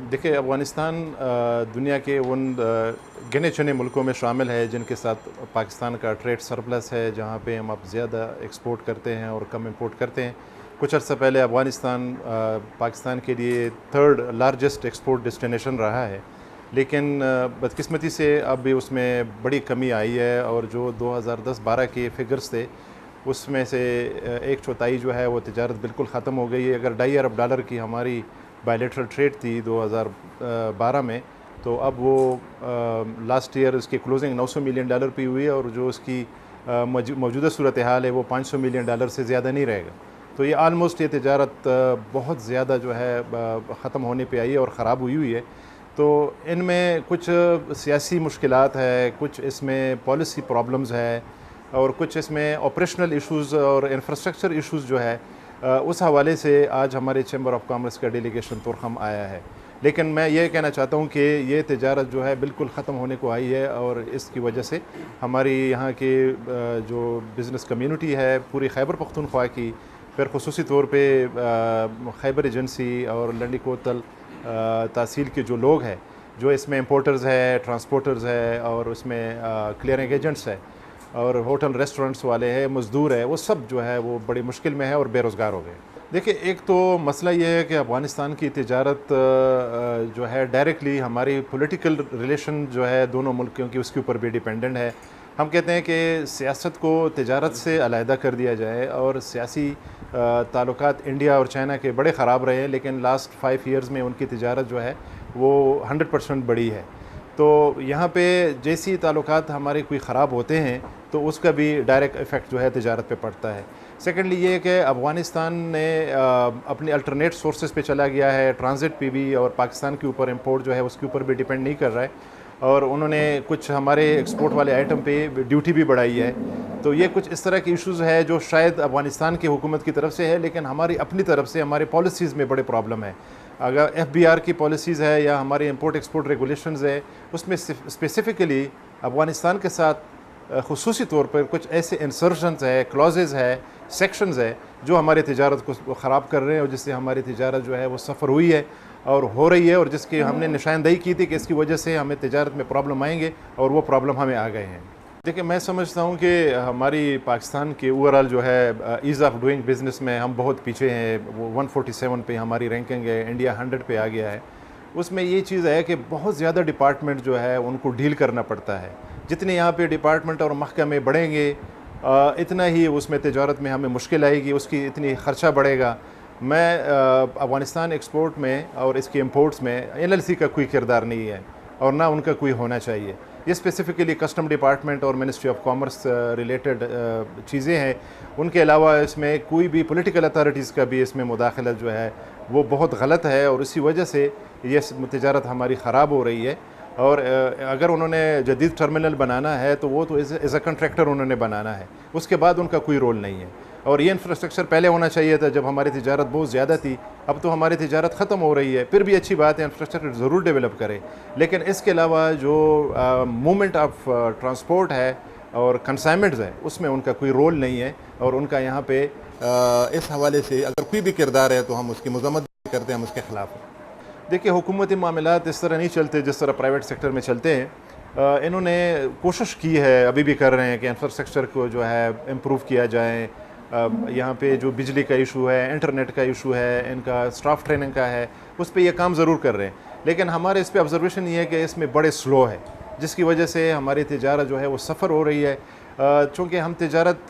देखिए, अफ़गानिस्तान दुनिया के उन गिने चुने मुल्कों में शामिल है जिनके साथ पाकिस्तान का ट्रेड सरप्लस है, जहाँ पे हम अब ज़्यादा एक्सपोर्ट करते हैं और कम इंपोर्ट करते हैं। कुछ अर्सा पहले अफ़गानिस्तान पाकिस्तान के लिए थर्ड लार्जेस्ट एक्सपोर्ट डेस्टिनेशन रहा है, लेकिन बदकिस्मती से अब भी उसमें बड़ी कमी आई है और जो 2010-12 के फिगर्स थे, उसमें से एक चौथाई जो है वो तिजारत बिल्कुल ख़त्म हो गई है। अगर $2.5 अरब की हमारी बायलैटरल ट्रेड थी 2012 में, तो अब वो लास्ट ईयर उसकी क्लोजिंग $900 मिलियन पे हुई है और जो उसकी मौजूदा सूरत हाल है वो $500 मिलियन से ज़्यादा नहीं रहेगा। तो ये आलमोस्ट ये तिजारत बहुत ज़्यादा जो है ख़त्म होने पे आई है और ख़राब हुई है। तो इनमें कुछ सियासी मुश्किलात है, कुछ इसमें पॉलिसी प्रॉब्लम्स है और कुछ इसमें ऑपरेशनल इश्यूज़ और इंफ्रास्ट्रक्चर इश्यूज़ जो है उस हवाले से आज हमारे चैम्बर ऑफ कॉमर्स का डेलीगेशन तुरखम आया है। लेकिन मैं ये कहना चाहता हूँ कि ये तिजारत जो है बिल्कुल ख़त्म होने को आई है और इसकी वजह से हमारी यहाँ के जो बिज़नेस कम्युनिटी है पूरी खैबर पख्तूनख्वा की, फिर ख़ुसूसी तौर पे खैबर एजेंसी और लंडी कोतल तहसील के जो लोग हैं, जो इसमें इम्पोर्टर्स है, ट्रांसपोर्टर्स है और उसमें क्लियरिंग एजेंट्स है और होटल रेस्टोरेंट्स वाले हैं, मज़दूर है, वो सब जो है वो बड़ी मुश्किल में है और बेरोज़गार हो गए। देखिए, एक तो मसला ये है कि अफ़गानिस्तान की तिजारत जो है डायरेक्टली हमारी पॉलिटिकल रिलेशन जो है दोनों मुल्कों की उसके ऊपर भी डिपेंडेंट है। हम कहते हैं कि सियासत को तिजारत से अलहदा कर दिया जाए और सियासी ताल्लुकात इंडिया और चाइना के बड़े ख़राब रहे हैं, लेकिन लास्ट 5 ईयर्स में उनकी तिजारत जो है वो 100% बढ़ी है। तो यहाँ पे जैसी ताल्लुकात हमारे कोई ख़राब होते हैं तो उसका भी डायरेक्ट इफ़ेक्ट जो है तिजारत पे पड़ता है। सेकेंडली ये है कि अफ़गानिस्तान ने अपने अल्टरनेट सोर्सेज पे चला गया है, ट्रांजिट पे भी, और पाकिस्तान के ऊपर इंपोर्ट जो है उसके ऊपर भी डिपेंड नहीं कर रहा है और उन्होंने कुछ हमारे एक्सपोर्ट वाले आइटम पे ड्यूटी भी बढ़ाई है। तो ये कुछ इस तरह के इश्यूज़ है जो शायद अफ़गानिस्तान की हुकूमत की तरफ से है, लेकिन हमारी अपनी तरफ से हमारे पॉलिसीज़ में बड़े प्रॉब्लम है। अगर FBR की पॉलिसीज़ है या हमारे इंपोर्ट एक्सपोर्ट रेगुलेशंस है, उसमें स्पेसिफ़िकली अफ़गानिस्तान के साथ ख़ुसूसी तौर पर कुछ ऐसे इंसर्शंस है, क्लॉजेज़ है, सेक्शंस है जो हमारी तिजारत को ख़राब कर रहे हैं और जिससे हमारी तिजारत जो है वो सफ़र हुई है और हो रही है और जिसकी हमने निशानदेही की थी कि इसकी वजह से हमें तिजारत में प्रॉब्लम आएंगे और वो प्रॉब्लम हमें आ गए हैं। देखिए, मैं समझता हूँ कि हमारी पाकिस्तान के ओवरऑल जो है ईज़ ऑफ डूइंग बिज़नेस में हम बहुत पीछे हैं। वो 147 पे हमारी रैंकिंग है, इंडिया 100 पे आ गया है। उसमें ये चीज़ है कि बहुत ज़्यादा डिपार्टमेंट जो है उनको डील करना पड़ता है। जितने यहाँ पे डिपार्टमेंट और महकमे बढ़ेंगे इतना ही उसमें तिजारत में हमें मुश्किल आएगी, उसकी इतनी ख़र्चा बढ़ेगा। मैं अफ़गानिस्तान एक्सपोर्ट में और इसके इंपोर्ट्स में NLC का कोई किरदार नहीं है और ना उनका कोई होना चाहिए। ये स्पेसिफ़िकली कस्टम डिपार्टमेंट और मिनिस्ट्री ऑफ कॉमर्स रिलेटेड चीज़ें हैं। उनके अलावा इसमें कोई भी पॉलिटिकल अथॉरिटीज़ का भी इसमें मुदाखलत जो है वो बहुत गलत है और इसी वजह से ये तिजारत हमारी ख़राब हो रही है। और अगर उन्होंने जदीद टर्मिनल बनाना है तो वो तो एज़ अ कंट्रैक्टर उन्होंने बनाना है, उसके बाद उनका कोई रोल नहीं है। और ये इंफ्रास्ट्रक्चर पहले होना चाहिए था जब हमारी तिजारत बहुत ज़्यादा थी। अब तो हमारी तिजारत ख़त्म हो रही है, फिर भी अच्छी बात है, इंफ्रास्ट्रक्चर ज़रूर डेवलप करें, लेकिन इसके अलावा जो मूवमेंट ऑफ ट्रांसपोर्ट है और कंसाइनमेंट्स है उसमें उनका कोई रोल नहीं है और उनका यहाँ पे इस हवाले से अगर कोई भी किरदार है तो हम उसकी मज़म्मत करते हैं, हम उसके ख़िलाफ़ हैं। देखिए, हुकूमती मामलात इस तरह नहीं चलते जिस तरह प्राइवेट सेक्टर में चलते हैं। इन्होंने कोशिश की है, अभी भी कर रहे हैं कि इंफ्रास्ट्रक्चर को जो है इम्प्रूव किया जाए। यहाँ पे जो बिजली का इशू है, इंटरनेट का इशू है, इनका स्टाफ ट्रेनिंग का है, उस पर ये काम ज़रूर कर रहे हैं, लेकिन हमारे इस पर ऑब्जर्वेशन ये है कि इसमें बड़े स्लो है, जिसकी वजह से हमारी तिजारत जो है वो सफ़र हो रही है। चूँकि हम तिजारत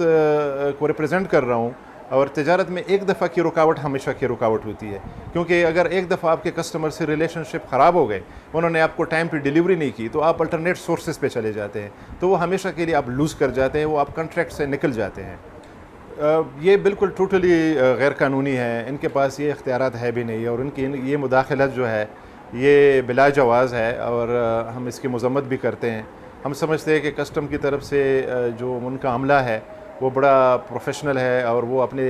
को रिप्रेजेंट कर रहा हूँ और तिजारत में एक दफ़ा की रुकावट हमेशा की रुकावट होती है, क्योंकि अगर एक दफ़ा आपके कस्टमर से रिलेशनशिप ख़राब हो गए, उन्होंने आपको टाइम पे डिलीवरी नहीं की, तो आप अल्टरनेट सोर्सेज पे चले जाते हैं, तो वो हमेशा के लिए आप लूज़ कर जाते हैं, वो आप कॉन्ट्रैक्ट से निकल जाते हैं। ये बिल्कुल टोटली गैर कानूनी है, इनके पास ये इख्तियारात है भी नहीं और इनकी ये मुदाखलत जो है ये बिला जवाज़ है और हम इसकी मज़म्मत भी करते हैं। हम समझते हैं कि कस्टम की तरफ से जो उनका अमला है वो बड़ा प्रोफेशनल है और वो अपने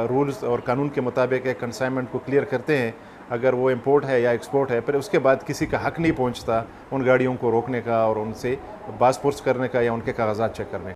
रूल्स और कानून के मुताबिक कंसाइनमेंट को क्लियर करते हैं। अगर वो इंपोर्ट है या एक्सपोर्ट है, फिर उसके बाद किसी का हक़ नहीं पहुंचता उन गाड़ियों को रोकने का और उनसे पासपोर्ट्स करने का या उनके कागजात चेक करने का।